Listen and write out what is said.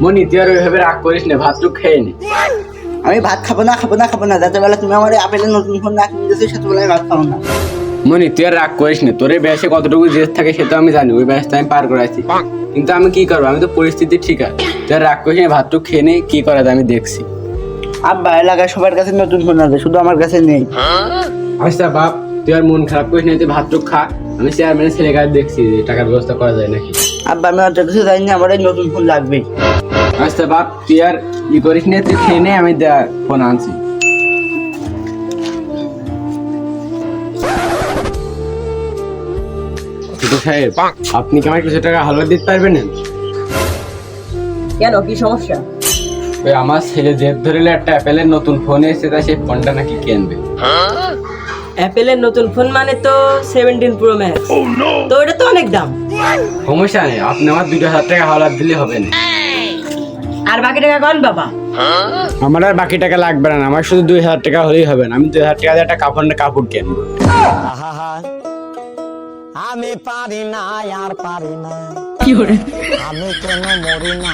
মনি তুই আর ওইভাবে রাগ করিস না, ভাতটুক খেয়ে নে। আমি ভাত খাবো না যাতে বেলা তুমি আমার আপেলের নতুন ফোন না কিনে দিয়েছো সেটা বেলায় ভাত খাবো না। মনি তুই আর রাগ করিস না, তোর এই বয়সে কতটুকু জেদ থাকে সেটা আমি জানি, ওই বয়সটা আমি পার করাইছি। কিন্তু আমি কি করবো, আমি তো পরিস্থিতি ঠিক আছে। তুই আর রাগ করিস না, ভাতটুক খেয়ে নে, কি করা যায় আমি দেখছি। আব্বা এলাকায় সবার কাছে নতুন ফোন আছে, শুধু আমার কাছে নেই। আচ্ছা বাপ, তুই আর মন খারাপ করিস না, তুই ভাতটুক খা। আমি চেয়ারম্যানের ছেলে কাছে দেখছি যে টাকার ব্যবস্থা করা যায় নাকি। আব্বা আমি অত কিছু জানি না, আমার এই নতুন ফোন লাগবে। আচ্ছা বাপ, তুই আর ই করিস না, তুই খেয়ে নে, আমি ফোন আনছি। সাহেব, আপনি কি আমার কিছু টাকা হালুয়া দিতে পারবেন? কেন, কি সমস্যা? ওই আমার ছেলে জেদ ধরিলে একটা অ্যাপেলের নতুন ফোন এসেছে, তা সেই ফোনটা নাকি কিনবে। অ্যাপেলের নতুন ফোন মানে তো 17 প্রো ম্যাক্স। তো এটা তো অনেক দাম। সমস্যা নেই, আপনি আমার 2,000 টাকা হাওলাত দিলে হবে না। আর বাকি টাকা কোন বাবা? আমার আর বাকি টাকা লাগবে না, আমার শুধু 2,000 টাকা হলেই হবে না। আমি 2,000 টাকা দিয়ে একটা কাপড় কিনবো। আমি পারি না আর পারি না, কি করে? আমি কেন মরি না।